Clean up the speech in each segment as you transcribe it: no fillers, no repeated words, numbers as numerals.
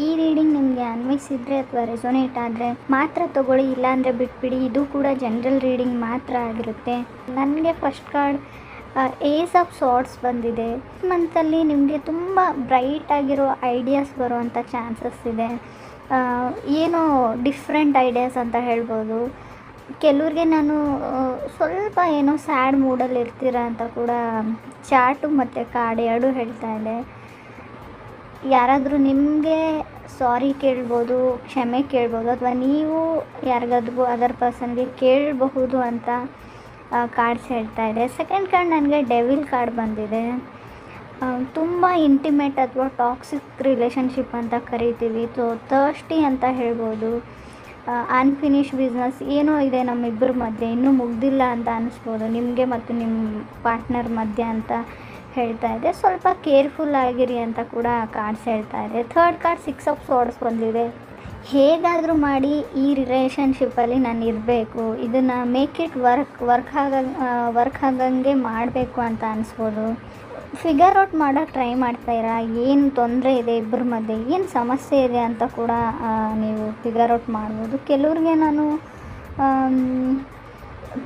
ಈ ರೀಡಿಂಗ್ ನಿಮಗೆ ಅನ್ವಯಿಸಿದರೆ ಅಥವಾ ರೆಸೊನೇಟ್ ಆದರೆ ಮಾತ್ರ ತೊಗೊಳ್ಳಿ, ಇಲ್ಲಾಂದರೆ ಬಿಟ್ಬಿಡಿ. ಇದು ಕೂಡ ಜನರಲ್ ರೀಡಿಂಗ್ ಮಾತ್ರ ಆಗಿರುತ್ತೆ. ನನಗೆ first card ace of swords ಬಂದಿದೆ. ಮಂತಲ್ಲಿ ನಿಮಗೆ ತುಂಬ ಬ್ರೈಟ್ ಆಗಿರೋ ಐಡಿಯಾಸ್ ಬರುವಂಥ ಚಾನ್ಸಸ್ ಇದೆ. ಏನೋ ಡಿಫ್ರೆಂಟ್ ಐಡಿಯಾಸ್ ಅಂತ ಹೇಳ್ಬೋದು. ಕೆಲವ್ರಿಗೆ ನಾನು ಸ್ವಲ್ಪ ಏನೋ ಸ್ಯಾಡ್ ಮೂಡಲ್ಲಿ ಇರ್ತೀರ ಅಂತ ಕೂಡ ಚಾರ್ಟು ಮತ್ತು ಕಾರ್ಡ್ ಎರಡೂ ಹೇಳ್ತಾ ಇದೆ. ಯಾರಾದರೂ ನಿಮಗೆ ಸಾರಿ ಕೇಳ್ಬೋದು, ಕ್ಷಮೆ ಕೇಳ್ಬೋದು, ಅಥವಾ ನೀವು ಯಾರಿಗಾದ್ರೂ ಅದರ್ ಪರ್ಸನ್ಗೆ ಕೇಳಬಹುದು ಅಂತ ಕಾರ್ಡ್ಸ್ ಹೇಳ್ತಾ ಇದೆ. ಸೆಕೆಂಡ್ ಕಾರ್ಡ್ ನನಗೆ ಡೆವಿಲ್ ಕಾರ್ಡ್ ಬಂದಿದೆ. ತುಂಬ ಇಂಟಿಮೇಟ್ ಅಥವಾ ಟಾಕ್ಸಿಕ್ ರಿಲೇಷನ್ಶಿಪ್ ಅಂತ ಕರಿತೀವಿ. ಥರ್ಸ್ಟಿ ಅಂತ ಹೇಳ್ಬೋದು. ಅನ್ಫಿನಿಶ್ ಬಿಸ್ನೆಸ್ ಏನೋ ಇದೆ ನಮ್ಮಿಬ್ಬರ ಮಧ್ಯೆ, ಇನ್ನೂ ಮುಗ್ದಿಲ್ಲ ಅಂತ ಅನ್ನಿಸ್ಬೋದು ನಿಮಗೆ ಮತ್ತು ನಿಮ್ಮ ಪಾರ್ಟ್ನರ್ ಮಧ್ಯೆ ಅಂತ ಹೇಳ್ತಾ ಇದೆ. ಸ್ವಲ್ಪ ಕೇರ್ಫುಲ್ ಆಗಿರಿ ಅಂತ ಕೂಡ ಕಾರ್ಡ್ಸ್ ಹೇಳ್ತಾ ಇದೆ. ಥರ್ಡ್ ಕಾರ್ಡ್ 6 ಆಫ್ ಸಾರ್ಡ್ಸ್ ಬಂದಿದೆ. ಹೇಗಾದರೂ ಮಾಡಿ ಈ ರಿಲೇಷನ್ಶಿಪ್ಪಲ್ಲಿ ನಾನು ಇರಬೇಕು, ಇದನ್ನು ಮೇಕ್ ಇಟ್ ವರ್ಕ್ ಆಗಂಗೆ ಮಾಡಬೇಕು ಅಂತ ಅನಿಸ್ಬೋದು. ಫಿಗರ್ ಔಟ್ ಮಾಡೋಕ್ಕೆ ಟ್ರೈ ಮಾಡ್ತಾಯಿರಾ, ಏನು ತೊಂದರೆ ಇದೆ ಇಬ್ಬರ ಮಧ್ಯೆ, ಏನು ಸಮಸ್ಯೆ ಇದೆ ಅಂತ ಕೂಡ ನೀವು ಫಿಗರ್ ಔಟ್ ಮಾಡ್ಬೋದು. ಕೆಲವ್ರಿಗೆ ನಾನು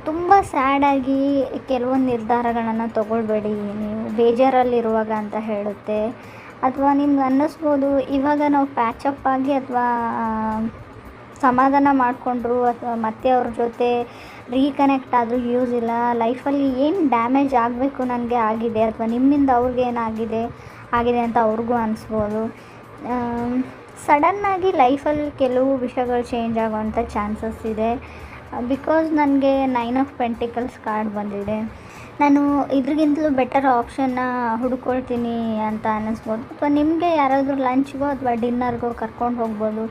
ತುಂಬ ಸ್ಯಾಡಾಗಿ ಕೆಲವೊಂದು ನಿರ್ಧಾರಗಳನ್ನು ತೊಗೊಳ್ಬೇಡಿ, ನೀವು ಬೇಜಾರಲ್ಲಿರುವಾಗ ಅಂತ ಹೇಳುತ್ತೆ. ಅಥವಾ ನಿಮ್ಗೆ ಅನ್ನಿಸ್ಬೋದು ಇವಾಗ ನಾವು ಪ್ಯಾಚಪ್ ಆಗಿ ಅಥವಾ ಸಮಾಧಾನ ಮಾಡಿಕೊಂಡ್ರು ಅಥವಾ ಮತ್ತೆ ಅವ್ರ ಜೊತೆ ರೀಕನೆಕ್ಟ್ ಆದರೂ ಯೂಸ್ ಇಲ್ಲ. ಲೈಫಲ್ಲಿ ಏನು ಡ್ಯಾಮೇಜ್ ಆಗಬೇಕು ನನಗೆ ಆಗಿದೆ, ಅಥವಾ ನಿಮ್ಮಿಂದ ಅವ್ರಿಗೆ ಏನಾಗಿದೆ ಅಂತ ಅವ್ರಿಗೂ ಅನಿಸ್ಬೋದು. ಸಡನ್ನಾಗಿ ಲೈಫಲ್ಲಿ ಕೆಲವು ವಿಷಯಗಳು ಚೇಂಜ್ ಆಗುವಂಥ ಚಾನ್ಸಸ್ ಇದೆ. ಬಿಕಾಸ್ ನನಗೆ 9 ಆಫ್ ಪೆಂಟಿಕಲ್ಸ್ ಕಾರ್ಡ್ ಬಂದಿದೆ. ನಾನು ಇದ್ರಿಗಿಂತಲೂ ಬೆಟರ್ ಆಪ್ಷನ್ನ ಹುಡ್ಕೊಳ್ತೀನಿ ಅಂತ ಅನ್ನಿಸ್ಬೋದು. ಅಥವಾ ನಿಮಗೆ ಯಾರಾದರೂ ಲಂಚ್ಗೋ ಅಥವಾ ಡಿನ್ನರ್ಗೋ ಕರ್ಕೊಂಡು ಹೋಗ್ಬೋದು.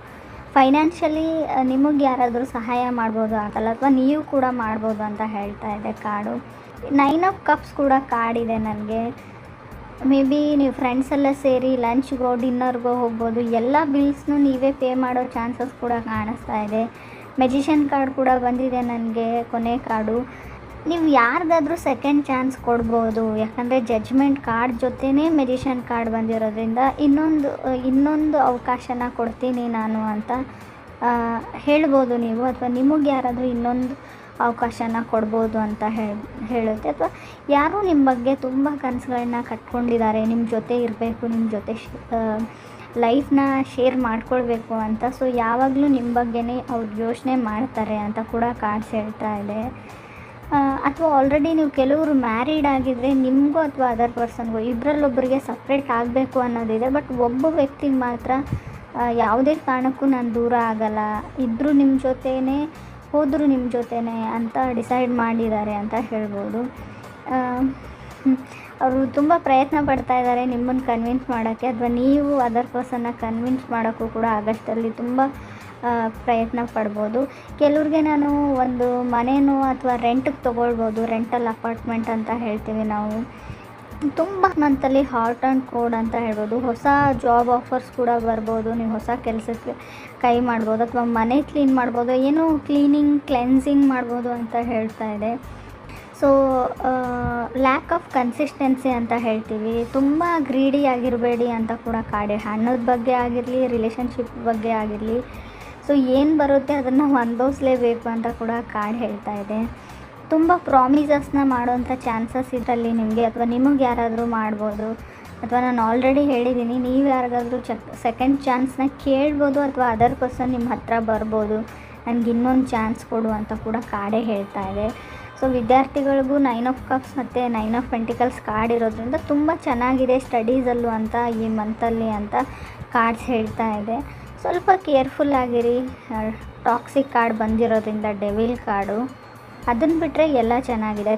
ಫೈನಾನ್ಷಿಯಲಿ ನಿಮಗೆ ಯಾರಾದರೂ ಸಹಾಯ ಮಾಡ್ಬೋದು ಆಗಲ್ಲ, ಅಥವಾ ನೀವು ಕೂಡ ಮಾಡ್ಬೋದು ಅಂತ ಹೇಳ್ತಾ ಇದೆ ಕಾರ್ಡು. 9 ಆಫ್ ಕಪ್ಸ್ ಕೂಡ ಕಾರ್ಡ್ ಇದೆ ನನಗೆ. ಮೇ ಬಿ ನೀವು ಫ್ರೆಂಡ್ಸ್ ಎಲ್ಲ ಸೇರಿ ಲಂಚ್ಗೋ ಡಿನ್ನರ್ಗೋ ಹೋಗ್ಬೋದು. ಎಲ್ಲ ಬಿಲ್ಸ್ನೂ ನೀವೇ ಪೇ ಮಾಡೋ ಚಾನ್ಸಸ್ ಕೂಡ ಕಾಣಿಸ್ತಾ ಇದೆ. ಮೆಜಿಷಿಯನ್ ಕಾರ್ಡ್ ಕೂಡ ಬಂದಿದೆ ನನಗೆ, ಕೊನೆ ಕಾರ್ಡು. ನೀವು ಯಾರಿಗಾದ್ರೂ ಸೆಕೆಂಡ್ ಚಾನ್ಸ್ ಕೊಡ್ಬೋದು. ಯಾಕಂದರೆ ಜಡ್ಜ್ಮೆಂಟ್ ಕಾರ್ಡ್ ಜೊತೆನೇ ಮೆಜಿಷಿಯನ್ ಕಾರ್ಡ್ ಬಂದಿರೋದ್ರಿಂದ ಇನ್ನೊಂದು ಅವಕಾಶನ ಕೊಡ್ತೀನಿ ನಾನು ಅಂತ ಹೇಳ್ಬೋದು ನೀವು. ಅಥವಾ ನಿಮಗೆ ಯಾರಾದರೂ ಇನ್ನೊಂದು ಅವಕಾಶನ ಕೊಡ್ಬೋದು ಅಂತ ಹೇಳುತ್ತೆ. ಅಥವಾ ಯಾರೂ ನಿಮ್ಮ ಬಗ್ಗೆ ತುಂಬ ಕನಸುಗಳನ್ನ ಕಟ್ಕೊಂಡಿದ್ದಾರೆ, ನಿಮ್ಮ ಜೊತೆ ಇರಬೇಕು, ನಿಮ್ಮ ಜೊತೆ ಲೈಫ್ನ ಶೇರ್ ಮಾಡ್ಕೊಳ್ಬೇಕು ಅಂತ. ಸೊ ಯಾವಾಗಲೂ ನಿಮ್ಮ ಬಗ್ಗೆನೇ ಅವ್ರು ಯೋಚನೆ ಮಾಡ್ತಾರೆ ಅಂತ ಕೂಡ ಕಾರ್ಡ್ಸ್ ಹೇಳ್ತಾ ಇದೆ. ಅಥವಾ ಆಲ್ರೆಡಿ ನೀವು ಕೆಲವರು ಮ್ಯಾರಿಡ್ ಆಗಿದ್ದರೆ ನಿಮಗೂ ಅಥವಾ ಅದರ್ ಪರ್ಸನ್ಗೂ ಇಬ್ಬರಲ್ಲೊಬ್ಬರಿಗೆ ಸಪ್ರೇಟ್ ಆಗಬೇಕು ಅನ್ನೋದಿದೆ. ಬಟ್ ಒಬ್ಬ ವ್ಯಕ್ತಿಗೆ ಮಾತ್ರ ಯಾವುದೇ ಕಾರಣಕ್ಕೂ ನಾನು ದೂರ ಆಗಲ್ಲ, ಇದ್ದರೂ ನಿಮ್ಮ ಜೊತೆನೇ ಹೋದರೂ ನಿಮ್ಮ ಜೊತೆನೇ ಅಂತ ಡಿಸೈಡ್ ಮಾಡಿದ್ದಾರೆ ಅಂತ ಹೇಳ್ಬೋದು. ಅವರು ತುಂಬ ಪ್ರಯತ್ನ ಪಡ್ತಾ ಇದ್ದಾರೆ ನಿಮ್ಮನ್ನು ಕನ್ವಿನ್ಸ್ ಮಾಡೋಕ್ಕೆ, ಅಥವಾ ನೀವು ಅದರ್ ಪರ್ಸನ್ನ ಕನ್ವಿನ್ಸ್ ಮಾಡೋಕ್ಕೂ ಕೂಡ ಆಗಸ್ಟಲ್ಲಿ ತುಂಬ ಪ್ರಯತ್ನ ಪಡ್ಬೋದು. ಕೆಲವ್ರಿಗೆ ನಾನು ಒಂದು ಮನೇನೋ ಅಥವಾ ರೆಂಟಿಗೆ ತೊಗೊಳ್ಬೋದು. ರೆಂಟಲ್ ಅಪಾರ್ಟ್ಮೆಂಟ್ ಅಂತ ಹೇಳ್ತೀವಿ ನಾವು. ತುಂಬ ಮಂತಲ್ಲಿ ಹಾಟ್ ಆ್ಯಂಡ್ ಕೋಲ್ಡ್ ಅಂತ ಹೇಳ್ಬೋದು. ಹೊಸ ಜಾಬ್ ಆಫರ್ಸ್ ಕೂಡ ಬರ್ಬೋದು. ನೀವು ಹೊಸ ಕೆಲಸಕ್ಕೆ ಕೈ ಮಾಡ್ಬೋದು, ಅಥವಾ ಮನೆ ಕ್ಲೀನ್ ಮಾಡ್ಬೋದು, ಏನೋ ಕ್ಲೆನ್ಸಿಂಗ್ ಮಾಡ್ಬೋದು ಅಂತ ಹೇಳ್ತಾ ಇದೆ. ಸೊ ಲ್ಯಾಕ್ ಆಫ್ ಕನ್ಸಿಸ್ಟೆನ್ಸಿ ಅಂತ ಹೇಳ್ತೀವಿ. ತುಂಬ ಗ್ರೀಡಿ ಆಗಿರಬೇಡಿ ಅಂತ ಕೂಡ ಕಾಡೆ. ಹಣದ ಬಗ್ಗೆ ಆಗಿರಲಿ, ರಿಲೇಷನ್ಶಿಪ್ ಬಗ್ಗೆ ಆಗಿರಲಿ, ಸೊ ಏನು ಬರುತ್ತೆ ಅದನ್ನು ಹೊಂದಿಸಲೇಬೇಕು ಅಂತ ಕೂಡ ಕಾರ್ಡ್ ಹೇಳ್ತಾ ಇದೆ. ತುಂಬ ಪ್ರಾಮಿಸಸ್ನ ಮಾಡೋವಂಥ ಚಾನ್ಸಸ್ ಇದರಲ್ಲಿ ನಿಮಗೆ, ಅಥವಾ ನಿಮಗೆ ಯಾರಾದರೂ ಮಾಡ್ಬೋದು. ಅಥವಾ ನಾನು ಆಲ್ರೆಡಿ ಹೇಳಿದ್ದೀನಿ, ನೀವು ಯಾರಿಗಾದ್ರೂ ಸೆಕೆಂಡ್ ಚಾನ್ಸ್ನ ಕೇಳ್ಬೋದು, ಅಥವಾ ಅದರ್ ಪರ್ಸನ್ ನಿಮ್ಮ ಹತ್ರ ಬರ್ಬೋದು, ನನಗೆ ಇನ್ನೊಂದು ಚಾನ್ಸ್ ಕೊಡು ಅಂತ ಕೂಡ ಕಾರ್ಡೇ ಹೇಳ್ತಾ ಇದೆ. ಸೊ ವಿದ್ಯಾರ್ಥಿಗಳಿಗೂ 9 ಆಫ್ ಕಪ್ಸ್ ಮತ್ತು 9 ಆಫ್ ಪೆಂಟಿಕಲ್ಸ್ ಕಾರ್ಡ್ ಇರೋದ್ರಿಂದ ತುಂಬ ಚೆನ್ನಾಗಿದೆ ಸ್ಟಡೀಸಲ್ಲೂ ಅಂತ ಈ ಮಂತಲ್ಲಿ ಅಂತ ಕಾರ್ಡ್ಸ್ ಹೇಳ್ತಾ ಇದೆ. ಸ್ವಲ್ಪ ಕೇರ್ಫುಲ್ ಆಗಿರಿ. ಟಾಕ್ಸಿಕ್ ಕಾರ್ಡ್ ಬಂದಿರೋದ್ರಿಂದ ಡೆವಿಲ್ ಕಾರ್ಡು, ಅದನ್ನು ಬಿಟ್ಟರೆ ಎಲ್ಲ ಚೆನ್ನಾಗಿದೆ.